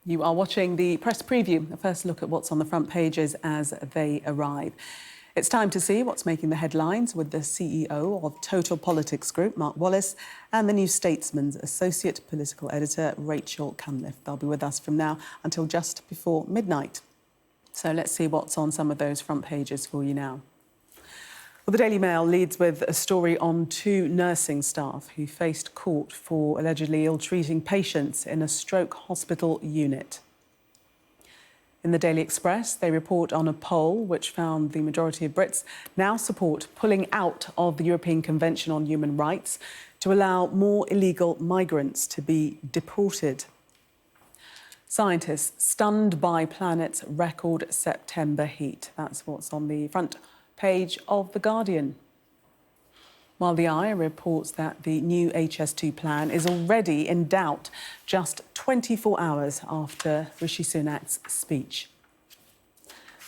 You are watching the press preview, a first look at what's on the front pages as they arrive. It's time to see what's making the headlines with the CEO of Total Politics Group, Mark Wallace, and the new Statesman's Associate Political Editor, Rachel Cunliffe. They'll be with us from now until just before midnight. So let's see what's on some of those front pages for you now. Well, the Daily Mail leads with a story on two nursing staff who faced court for allegedly ill-treating patients in a stroke hospital unit. In the Daily Express, they report on a poll which found the majority of Brits now support pulling out of the European Convention on Human Rights to allow more illegal migrants to be deported. Scientists stunned by planet's record September heat. That's what's on the front page of The Guardian. While The Eye reports that the new HS2 plan is already in doubt just 24 hours after Rishi Sunak's speech.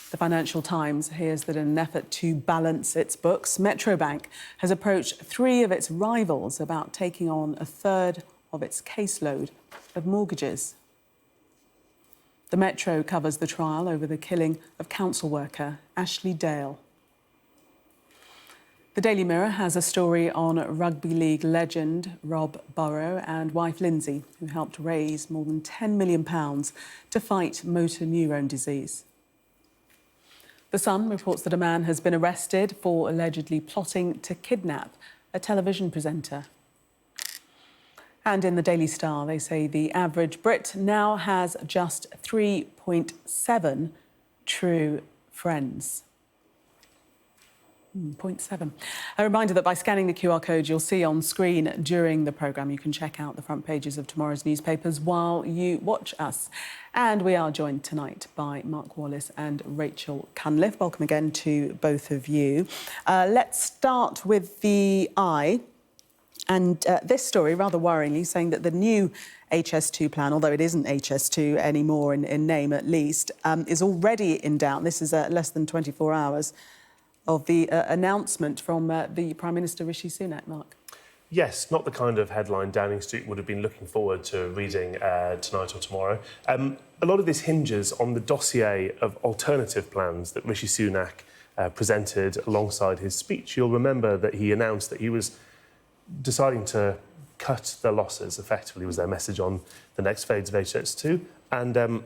The Financial Times hears that in an effort to balance its books, Metro Bank has approached three of its rivals about taking on a third of its caseload of mortgages. The Metro covers the trial over the killing of council worker Ashley Dale. The Daily Mirror has a story on rugby league legend Rob Burrow and wife Lindsay, who helped raise more than £10 million to fight motor neurone disease. The Sun reports that a man has been arrested for allegedly plotting to kidnap a television presenter. And in the Daily Star, they say the average Brit now has just 3.7 true friends. 0.7. A reminder that by scanning the QR code you'll see on screen during the programme, you can check out the front pages of tomorrow's newspapers while you watch us. And we are joined tonight by Mark Wallace and Rachel Cunliffe. Welcome again to both of you. Let's start with The Eye. And this story, rather worryingly, saying that the new HS2 plan, although it isn't HS2 anymore in name at least, is already in doubt. This is less than 24 hours of the announcement from the Prime Minister Rishi Sunak, Mark. Yes, not the kind of headline Downing Street would have been looking forward to reading tonight or tomorrow. A lot of this hinges on the dossier of alternative plans that Rishi Sunak presented alongside his speech. You'll remember that he announced that he was deciding to cut the losses, effectively, was their message on the next phase of HS2. And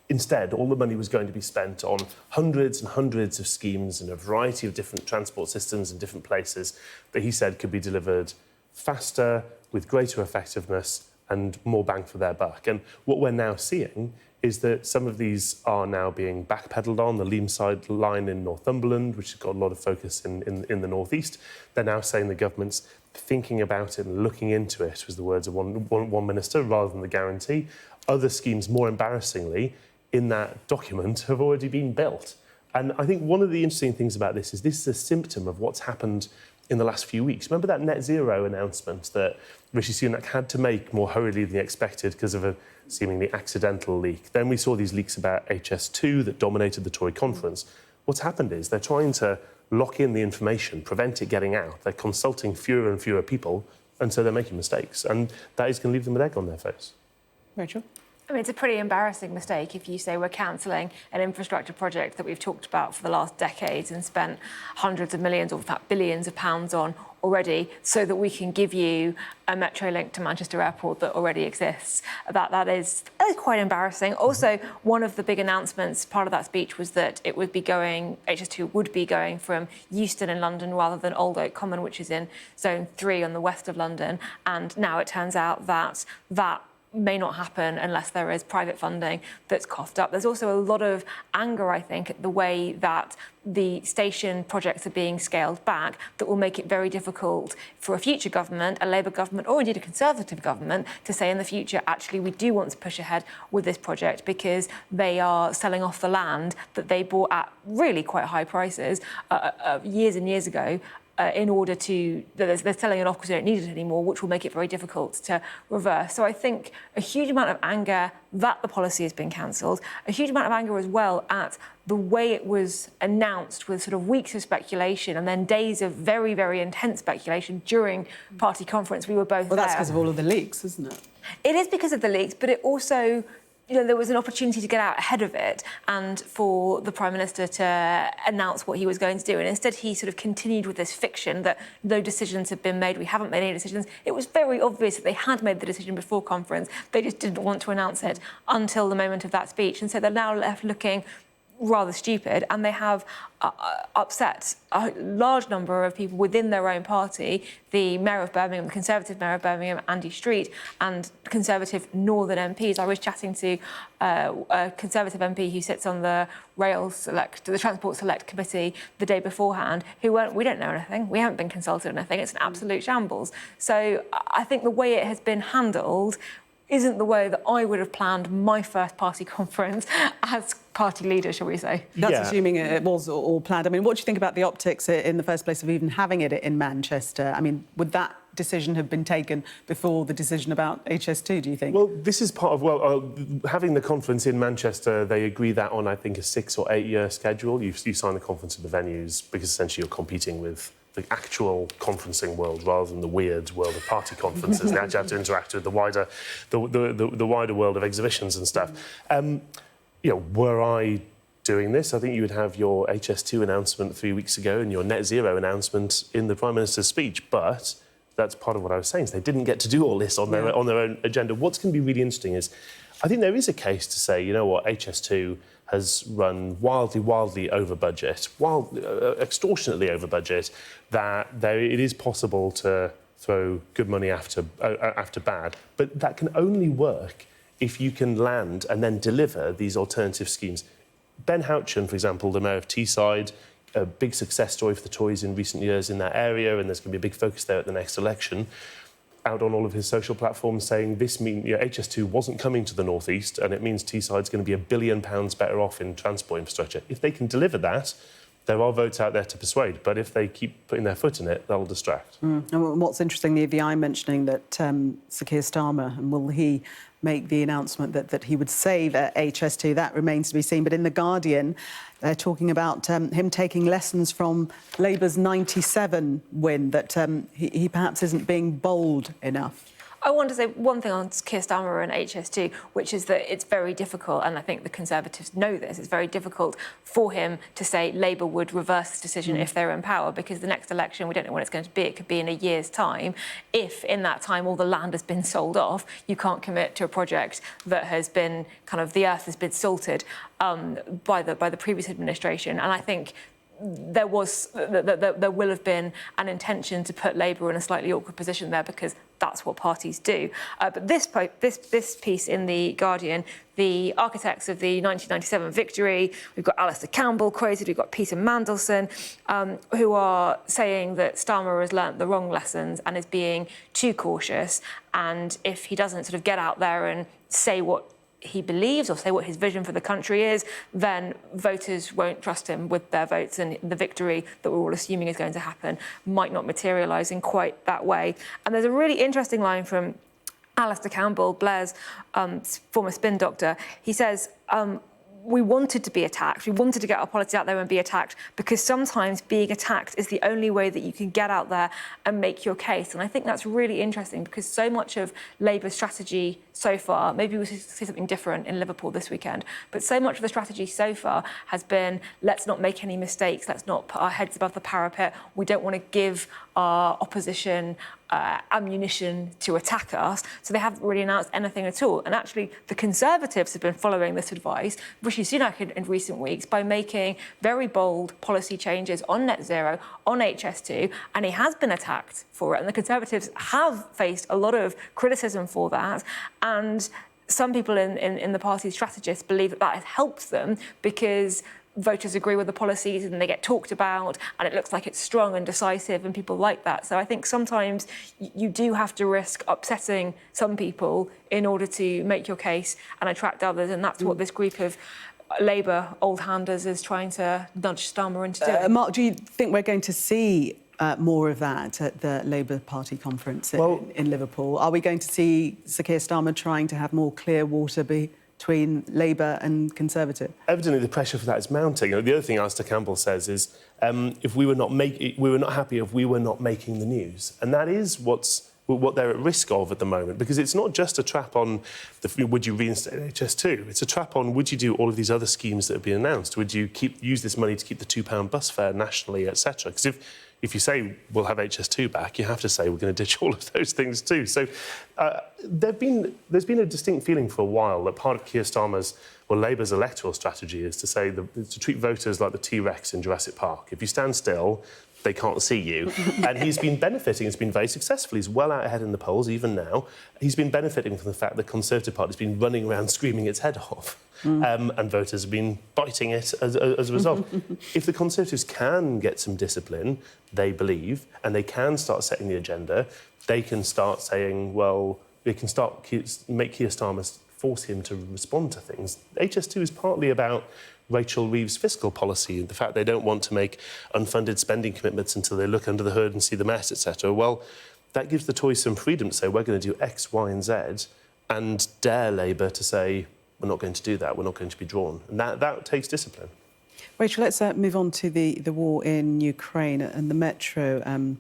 instead, all the money was going to be spent on hundreds and hundreds of schemes in a variety of different transport systems in different places that he said could be delivered faster, with greater effectiveness and more bang for their buck. And what we're now seeing is that some of these are now being backpedalled on. The Leamside line in Northumberland, which has got a lot of focus in the northeast, they're now saying the government's thinking about it and looking into it, was the words of one minister, rather than the guarantee. Other schemes, more embarrassingly, in that document have already been built. And I think one of the interesting things about this is a symptom of what's happened in the last few weeks. Remember that net zero announcement that Rishi Sunak had to make more hurriedly than expected because of a seemingly accidental leak? Then we saw these leaks about HS2 that dominated the Tory conference. What's happened is they're trying to lock in the information, prevent it getting out. They're consulting fewer and fewer people, and so they're making mistakes. And that is going to leave them with egg on their face. Rachel? I mean, it's a pretty embarrassing mistake if you say we're cancelling an infrastructure project that we've talked about for the last decades and spent hundreds of millions, or in fact billions of pounds on already, so that we can give you a metro link to Manchester Airport that already exists. That is quite embarrassing. Also, one of the big announcements, part of that speech, was that it would be going, HS2 would be going from Euston in London rather than Old Oak Common, which is in Zone 3 on the west of London. And now it turns out that may not happen unless there is private funding that's coughed up. There's also a lot of anger, I think, at the way that the station projects are being scaled back that will make it very difficult for a future government, a Labour government or indeed a Conservative government, to say in the future, actually, we do want to push ahead with this project because they are selling off the land that they bought at really quite high prices years and years ago. In order to, they're selling it off because they don't need it anymore, which will make it very difficult to reverse. So I think a huge amount of anger that the policy has been cancelled, a huge amount of anger as well at the way it was announced, with sort of weeks of speculation and then days of very, very intense speculation during party conference. We were both there. Well, that's because of all of the leaks, isn't it? It is because of the leaks, but it also there was an opportunity to get out ahead of it and for the Prime Minister to announce what he was going to do. And instead, he sort of continued with this fiction that no decisions have been made, we haven't made any decisions. It was very obvious that they had made the decision before conference. They just didn't want to announce it until the moment of that speech. And so they're now left looking rather stupid, and they have upset a large number of people within their own party. The Mayor of Birmingham, the Conservative Mayor of Birmingham, Andy Street, and Conservative Northern MPs. I was chatting to a Conservative MP who sits on the the Transport Select Committee the day beforehand, who weren't, we don't know anything, we haven't been consulted on anything, it's an absolute shambles. So I think the way it has been handled isn't the way that I would have planned my first party conference as party leader, shall we say. That's assuming it was all planned. I mean, what do you think about the optics in the first place of even having it in Manchester? I mean, would that decision have been taken before the decision about HS2, do you think? Well, this is part of, having the conference in Manchester, they agree that on, I think, a 6 or 8 year schedule. You sign the conference in the venues because essentially you're competing with the actual conferencing world rather than the weird world of party conferences. Now you have to interact with the wider world of exhibitions and stuff. Were I doing this, I think you would have your HS2 announcement 3 weeks ago and your net zero announcement in the Prime Minister's speech. But that's part of what I was saying. So they didn't get to do all this on their own agenda. What's going to be really interesting is, I think there is a case to say, you know what, HS2 has run wildly over budget, extortionately over budget, that it is possible to throw good money after bad. But that can only work if you can land and then deliver these alternative schemes. Ben Houchen, for example, the Mayor of Teesside, a big success story for the Tories in recent years in that area, and there's going to be a big focus there at the next election, out on all of his social platforms saying this means HS2 wasn't coming to the North East, and it means Teesside's going to be £1 billion better off in transport infrastructure. If they can deliver that, there are votes out there to persuade, but if they keep putting their foot in it, that'll distract. And what's interesting, the eye mentioning that Sir Keir Starmer, and will he make the announcement that he would save HS2, that remains to be seen. But in The Guardian, they're talking about him taking lessons from Labour's 97 win, that he perhaps isn't being bold enough. I want to say one thing on Keir Starmer and HS2, which is that it's very difficult, and I think the Conservatives know this, it's very difficult for him to say Labour would reverse this decision if they're in power, because the next election, we don't know when it's going to be, it could be in a year's time. If in that time all the land has been sold off, you can't commit to a project that has been the earth has been salted by the previous administration. And I think there will have been an intention to put Labour in a slightly awkward position there, because that's what parties do. But this piece in The Guardian, the architects of the 1997 victory, we've got Alistair Campbell quoted, we've got Peter Mandelson, who are saying that Starmer has learnt the wrong lessons and is being too cautious. And if he doesn't sort of get out there and say what he believes or say what his vision for the country is, then voters won't trust him with their votes, and the victory that we're all assuming is going to happen might not materialise in quite that way. And there's a really interesting line from Alistair Campbell, Blair's former spin doctor. He says, we wanted to be attacked. We wanted to get our policies out there and be attacked, because sometimes being attacked is the only way that you can get out there and make your case. And I think that's really interesting, because so much of Labour's strategy so far, maybe we'll see something different in Liverpool this weekend, but so much of the strategy so far has been, let's not make any mistakes, let's not put our heads above the parapet, we don't want to give our opposition ammunition to attack us, so they haven't really announced anything at all. And actually, the Conservatives have been following this advice, Rishi Sunak in recent weeks, by making very bold policy changes on net zero, on HS2, and he has been attacked for it. And the Conservatives have faced a lot of criticism for that. And some people in the party's strategists believe that has helped them, because voters agree with the policies and they get talked about and it looks like it's strong and decisive and people like that. So I think sometimes you do have to risk upsetting some people in order to make your case and attract others, and that's what this group of Labour old-handers is trying to nudge Starmer into doing. Mark, do you think we're going to see more of that at the Labour Party conference in Liverpool? Are we going to see Sir Keir Starmer trying to have more clear water between Labour and Conservative? Evidently, the pressure for that is mounting. The other thing Alistair Campbell says is, if we were not happy if we were not making the news, and that is what's what they're at risk of at the moment, because it's not just a trap on would you reinstate HS2, it's a trap on would you do all of these other schemes that have been announced, would you use this money to keep the £2 bus fare nationally, etc. Because if you say we'll have HS2 back, you have to say we're going to ditch all of those things too. So there's been a distinct feeling for a while that part of Keir Starmer's, Labour's electoral strategy is to say to treat voters like the T-Rex in Jurassic Park. If you stand still, they can't see you. And he's been benefiting, he's been very successful. He's well out ahead in the polls, even now. He's been benefiting from the fact that the Conservative Party's been running around screaming its head off. And voters have been biting it as a result. If the Conservatives can get some discipline, they believe, and they can start setting the agenda, they can start saying, well, they can make Keir Starmer force him to respond to things. HS2 is partly about Rachel Reeves' fiscal policy, the fact they don't want to make unfunded spending commitments until they look under the hood and see the mess, etc. Well, that gives the Tories some freedom to say, we're going to do X, Y and Z, and dare Labour to say, we're not going to do that, we're not going to be drawn. And that takes discipline. Rachel, let's move on to the war in Ukraine and the Metro,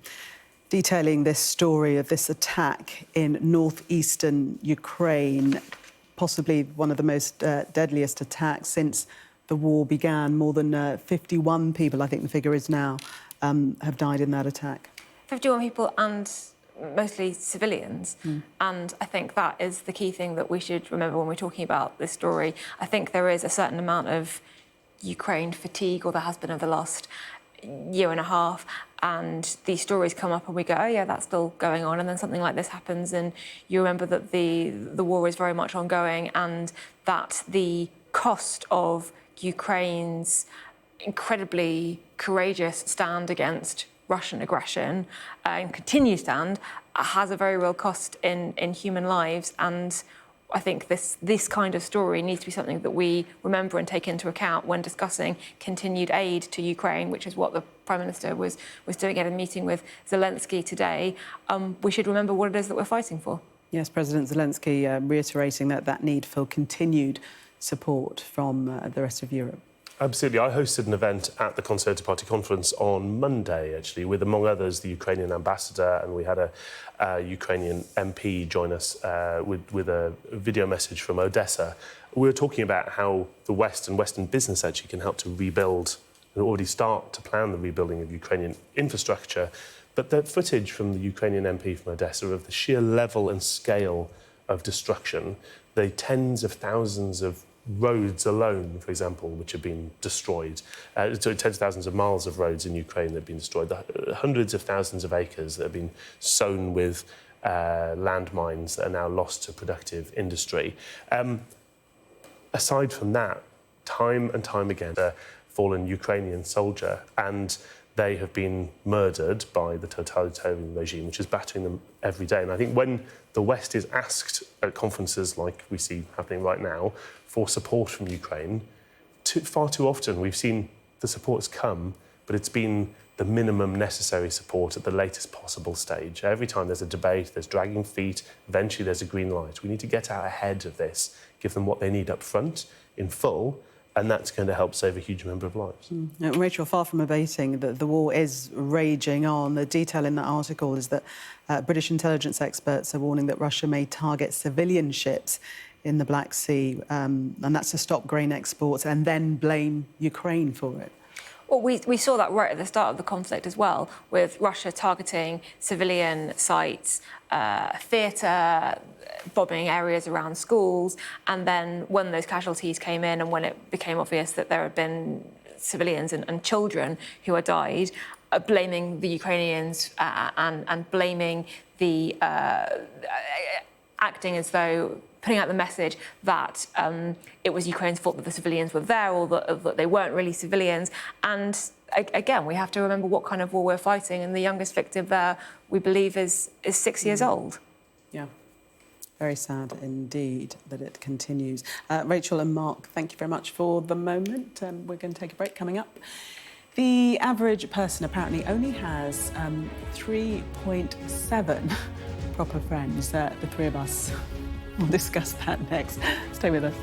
detailing this story of this attack in northeastern Ukraine, possibly one of the most deadliest attacks since the war began. More than 51 people, I think the figure is now, have died in that attack. 51 people and mostly civilians. And I think that is the key thing that we should remember when we're talking about this story. I think there is a certain amount of Ukraine fatigue, or there has been over the last year and a half, and these stories come up and we go, oh yeah, that's still going on, and then something like this happens and you remember that the war is very much ongoing, and that the cost of Ukraine's incredibly courageous stand against Russian aggression and continued stand has a very real cost in human lives. And I think this kind of story needs to be something that we remember and take into account when discussing continued aid to Ukraine, which is what the Prime Minister was doing at a meeting with Zelensky today. We should remember what it is that we're fighting for. Yes, President Zelensky reiterating that need for continued support from the rest of Europe. Absolutely. I hosted an event at the Conservative Party conference on Monday, actually, with, among others, the Ukrainian ambassador, and we had a Ukrainian MP join us with a video message from Odessa. We were talking about how the West and Western business actually can help to rebuild and already start to plan the rebuilding of Ukrainian infrastructure. But the footage from the Ukrainian MP from Odessa of the sheer level and scale of destruction, the tens of thousands of roads alone, for example, which have been destroyed. Tens of thousands of miles of roads in Ukraine that have been destroyed. The hundreds of thousands of acres that have been sown with landmines that are now lost to productive industry. Aside from that, time and time again, a fallen Ukrainian soldier, and they have been murdered by the totalitarian regime, which is battering them every day. And I think when the West is asked at conferences like we see happening right now for support from Ukraine, far too often we've seen the support's come, but it's been the minimum necessary support at the latest possible stage. Every time there's a debate, there's dragging feet, eventually there's a green light. We need to get out ahead of this, give them what they need up front, in full, and that's going to help save a huge number of lives. Rachel, far from abating, the war is raging on. The detail in that article is that British intelligence experts are warning that Russia may target civilian ships in the Black Sea, and that's to stop grain exports and then blame Ukraine for it. Well, we saw that right at the start of the conflict as well, with Russia targeting civilian sites, theatre, bombing areas around schools, and then when those casualties came in and when it became obvious that there had been civilians and children who had died, blaming the Ukrainians and blaming the acting as though putting out the message that it was Ukraine's fault that the civilians were there, or that they weren't really civilians. And again, we have to remember what kind of war we're fighting, and the youngest victim there, we believe, is 6 years old. Yeah. Very sad indeed that it continues. Rachel and Mark, thank you very much for the moment. We're going to take a break coming up. The average person apparently only has 3.7 proper friends. The three of us will discuss that next. Stay with us.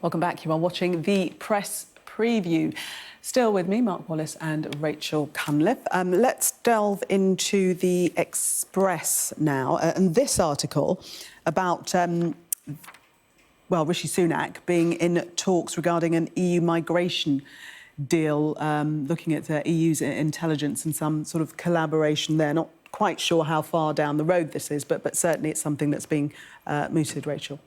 Welcome back. You are watching the press preview. Still with me, Mark Wallace and Rachel Cunliffe. Let's delve into the Express now. And this article about, Rishi Sunak being in talks regarding an EU migration deal, looking at the EU's intelligence and some sort of collaboration there. Not quite sure how far down the road this is, but certainly it's something that's being mooted, Rachel.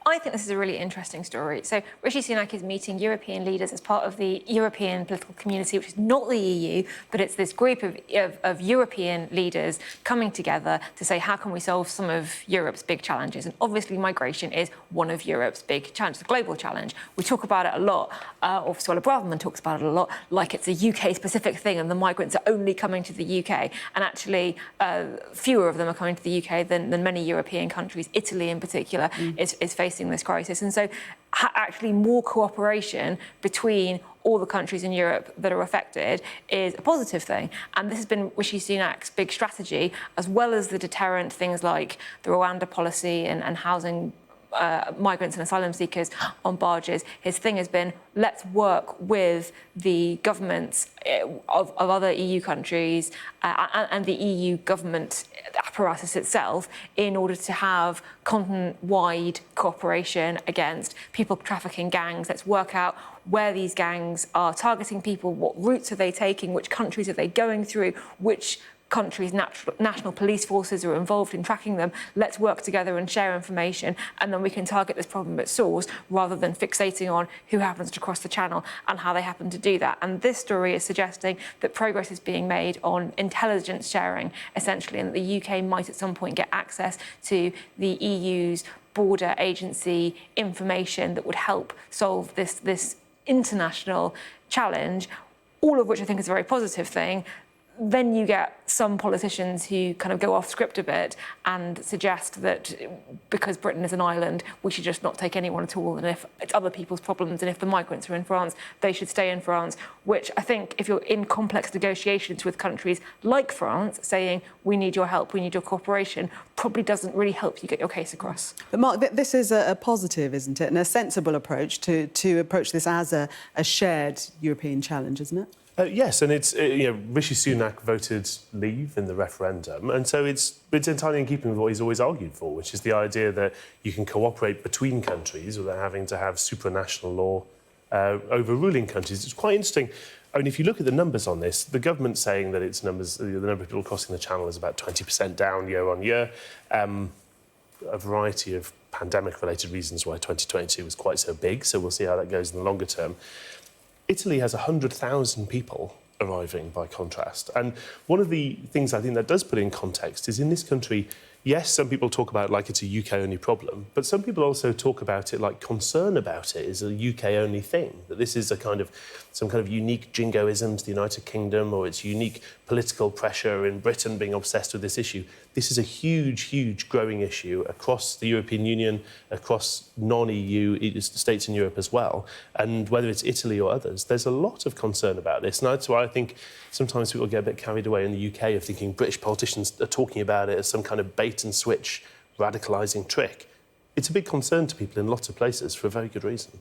I think this is a really interesting story. So Rishi Sunak is meeting European leaders as part of the European political community, which is not the EU, but it's this group of European leaders coming together to say, how can we solve some of Europe's big challenges? And obviously migration is one of Europe's big challenges, a global challenge. We talk about it a lot, or Suella Braverman talks about it a lot, like it's a UK-specific thing and the migrants are only coming to the UK. And actually, fewer of them are coming to the UK than many European countries. Italy, in particular, is facing this crisis. And so actually more cooperation between all the countries in Europe that are affected is a positive thing. And this has been Rishi Sunak's big strategy, as well as the deterrent things like the Rwanda policy and housing migrants and asylum seekers on barges. His thing has been, let's work with the governments of other EU countries and the EU government apparatus itself in order to have continent-wide cooperation against people trafficking gangs. Let's work out where these gangs are targeting people, what routes are they taking, which countries are they going through, which countries' national police forces are involved in tracking them. Let's work together and share information, and then we can target this problem at source rather than fixating on who happens to cross the channel and how they happen to do that. And this story is suggesting that progress is being made on intelligence sharing, essentially, and that the UK might at some point get access to the EU's border agency information that would help solve this international challenge, all of which I think is a very positive thing. Then you get some politicians who kind of go off script a bit and suggest that because Britain is an island, we should just not take anyone at all, and if it's other people's problems, and if the migrants are in France, they should stay in France, which I think if you're in complex negotiations with countries like France, saying, we need your help, we need your cooperation, probably doesn't really help you get your case across. But Mark, this is a positive, isn't it, and a sensible approach to approach this as a shared European challenge, isn't it? Yes, and it's Rishi Sunak voted leave in the referendum, and so it's entirely in keeping with what he's always argued for, which is the idea that you can cooperate between countries without having to have supranational law overruling countries. It's quite interesting. I mean, if you look at the numbers on this, the government's saying that its numbers, the number of people crossing the channel is about 20% down year on year. A variety of pandemic-related reasons why 2022 was quite so big, so we'll see how that goes in the longer term. Italy has 100,000 people arriving by contrast. And one of the things I think that does put in context is in this country, yes, some people talk about it like it's a UK-only problem, but some people also talk about it like concern about it is a UK-only thing, that this is some kind of unique jingoism to the United Kingdom, or it's unique political pressure in Britain being obsessed with this issue. This is a huge, huge growing issue across the European Union, across non-EU states in Europe as well. And whether it's Italy or others, there's a lot of concern about this. And that's why I think sometimes people get a bit carried away in the UK of thinking British politicians are talking about it as some kind of bait and switch radicalising trick. It's a big concern to people in lots of places for a very good reason.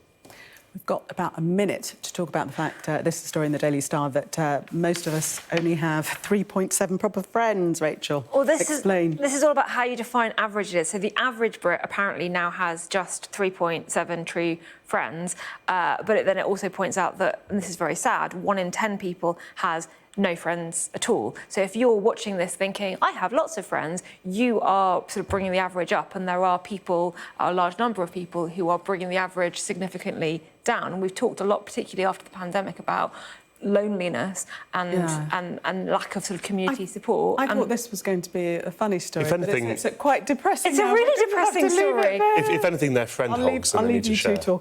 We've got about a minute to talk about the fact, this is a story in the Daily Star, that most of us only have 3.7 proper friends, Rachel. Well, this Explain. This is all about how you define averages. So the average Brit apparently now has just 3.7 true friends, but then it also points out that, and this is very sad, 1 in 10 people has no friends at all. So if you're watching this thinking, I have lots of friends, you are sort of bringing the average up, and there are people, a large number of people, who are bringing the average significantly down. And we've talked a lot, particularly after the pandemic, about loneliness and lack of sort of community support. I thought this was going to be a funny story, if anything, but it's quite depressing. It's a really depressing story. If anything, they're friend hogs. I'll leave you two talking.